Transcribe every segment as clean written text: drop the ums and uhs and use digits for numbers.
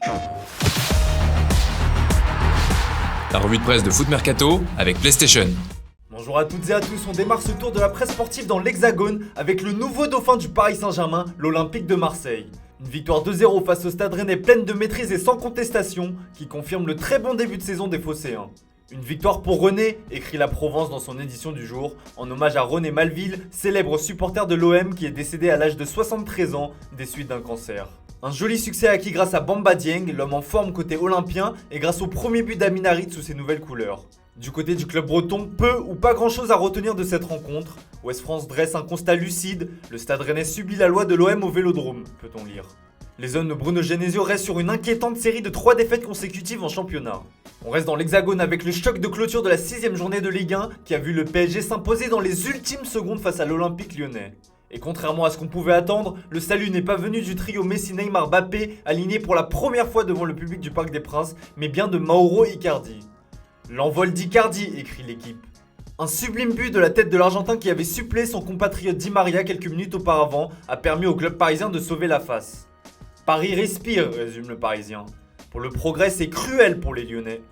La revue de presse de Foot Mercato avec PlayStation. Bonjour à toutes et à tous, on démarre ce tour de la presse sportive dans l'Hexagone avec le nouveau dauphin du Paris Saint-Germain, l'Olympique de Marseille. Une victoire 2-0 face au Stade Rennais pleine de maîtrise et sans contestation qui confirme le très bon début de saison des Phocéens. Une victoire pour René, écrit la Provence dans son édition du jour, en hommage à René Malville, célèbre supporter de l'OM qui est décédé à l'âge de 73 ans des suites d'un cancer. Un joli succès acquis grâce à Bamba Dieng, l'homme en forme côté olympien, et grâce au premier but d'Amin Harit sous ses nouvelles couleurs. Du côté du club breton, peu ou pas grand chose à retenir de cette rencontre. Ouest France dresse un constat lucide, le Stade Rennais subit la loi de l'OM au Vélodrome, peut-on lire. Les hommes de Bruno Genesio restent sur une inquiétante série de 3 défaites consécutives en championnat. On reste dans l'Hexagone avec le choc de clôture de la 6ème journée de Ligue 1 qui a vu le PSG s'imposer dans les ultimes secondes face à l'Olympique lyonnais. Et contrairement à ce qu'on pouvait attendre, le salut n'est pas venu du trio Messi, Neymar, Mbappé aligné pour la première fois devant le public du Parc des Princes, mais bien de Mauro Icardi. L'envol d'Icardi, écrit l'équipe. Un sublime but de la tête de l'Argentin qui avait suppléé son compatriote Di Maria quelques minutes auparavant a permis au club parisien de sauver la face. Paris respire, résume le Parisien. Pour le progrès, c'est cruel pour les Lyonnais.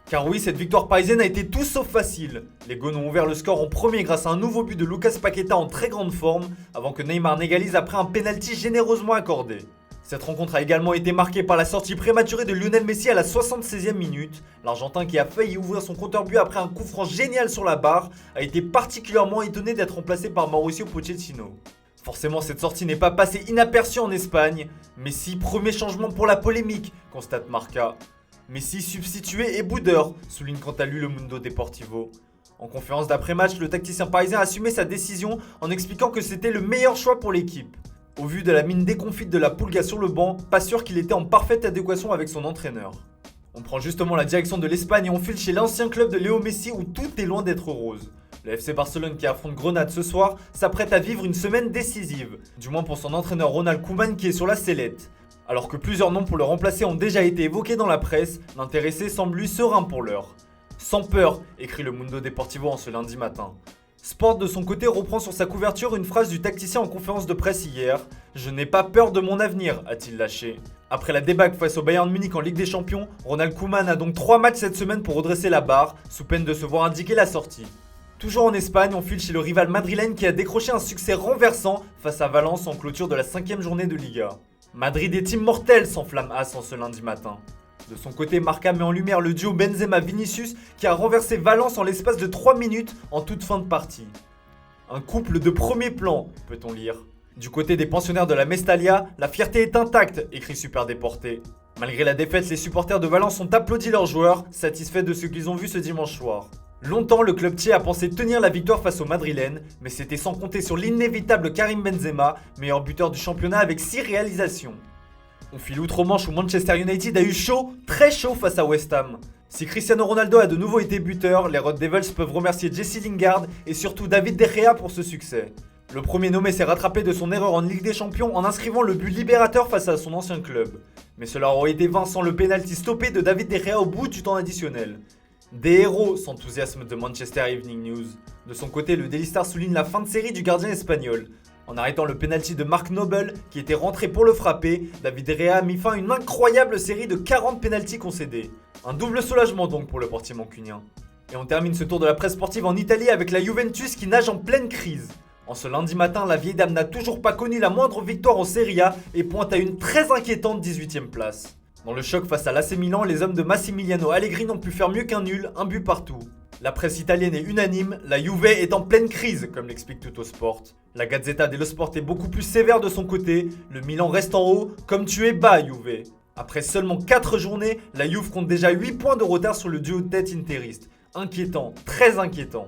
Car oui, cette victoire parisienne a été tout sauf facile. Les Gones ont ouvert le score en premier grâce à un nouveau but de Lucas Paqueta en très grande forme, avant que Neymar n'égalise après un pénalty généreusement accordé. Cette rencontre a également été marquée par la sortie prématurée de Lionel Messi à la 76e minute. L'Argentin qui a failli ouvrir son compteur but après un coup franc génial sur la barre a été particulièrement étonné d'être remplacé par Mauricio Pochettino. Forcément, cette sortie n'est pas passée inaperçue en Espagne. Messi, premier changement pour la polémique, constate Marca. Messi substitué et boudeur, souligne quant à lui le Mundo Deportivo. En conférence d'après-match, le tacticien parisien a assumé sa décision en expliquant que c'était le meilleur choix pour l'équipe. Au vu de la mine déconfite de la Pulga sur le banc, pas sûr qu'il était en parfaite adéquation avec son entraîneur. On prend justement la direction de l'Espagne et on file chez l'ancien club de Léo Messi où tout est loin d'être rose. Le FC Barcelone qui affronte Grenade ce soir s'apprête à vivre une semaine décisive, du moins pour son entraîneur Ronald Koeman qui est sur la sellette. Alors que plusieurs noms pour le remplacer ont déjà été évoqués dans la presse, l'intéressé semble lui serein pour l'heure. Sans peur, écrit le Mundo Deportivo en ce lundi matin. Sport de son côté reprend sur sa couverture une phrase du tacticien en conférence de presse hier. « Je n'ai pas peur de mon avenir », a-t-il lâché. Après la débâcle face au Bayern Munich en Ligue des Champions, Ronald Koeman a donc 3 matchs cette semaine pour redresser la barre, sous peine de se voir indiquer la sortie. Toujours en Espagne, on file chez le rival madrilène qui a décroché un succès renversant face à Valence en clôture de la 5ème journée de Liga. Madrid est immortel, s'enflamme As en ce lundi matin. De son côté, Marca met en lumière le duo Benzema-Vinicius qui a renversé Valence en l'espace de 3 minutes en toute fin de partie. Un couple de premier plan, peut-on lire. Du côté des pensionnaires de la Mestalla, la fierté est intacte, écrit Super Déporté. Malgré la défaite, les supporters de Valence ont applaudi leurs joueurs, satisfaits de ce qu'ils ont vu ce dimanche soir. Longtemps, le club tiers a pensé tenir la victoire face aux Madrilènes, mais c'était sans compter sur l'inévitable Karim Benzema, meilleur buteur du championnat avec 6 réalisations. On file outre-Manche où Manchester United a eu chaud, très chaud face à West Ham. Si Cristiano Ronaldo a de nouveau été buteur, les Red Devils peuvent remercier Jesse Lingard et surtout David De Gea pour ce succès. Le premier nommé s'est rattrapé de son erreur en Ligue des Champions en inscrivant le but libérateur face à son ancien club. Mais cela aurait été vain sans le pénalty stoppé de David De Gea au bout du temps additionnel. Des héros, s'enthousiasme de Manchester Evening News. De son côté, le Daily Star souligne la fin de série du gardien espagnol. En arrêtant le penalty de Mark Noble, qui était rentré pour le frapper, David De Gea a mis fin à une incroyable série de 40 pénaltys concédés. Un double soulagement donc pour le portier mancunien. Et on termine ce tour de la presse sportive en Italie avec la Juventus qui nage en pleine crise. En ce lundi matin, la vieille dame n'a toujours pas connu la moindre victoire en Serie A et pointe à une très inquiétante 18ème place. Dans le choc face à l'AC Milan, les hommes de Massimiliano Allegri n'ont pu faire mieux qu'un nul, un but partout. La presse italienne est unanime, la Juve est en pleine crise, comme l'explique Tuttosport. La Gazzetta dello Sport est beaucoup plus sévère de son côté, le Milan reste en haut, comme tu es bas Juve. Après seulement 4 journées, la Juve compte déjà 8 points de retard sur le duo de tête interiste. Inquiétant, très inquiétant.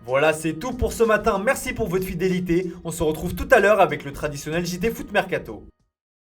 Voilà, c'est tout pour ce matin, merci pour votre fidélité, on se retrouve tout à l'heure avec le traditionnel JT Foot Mercato.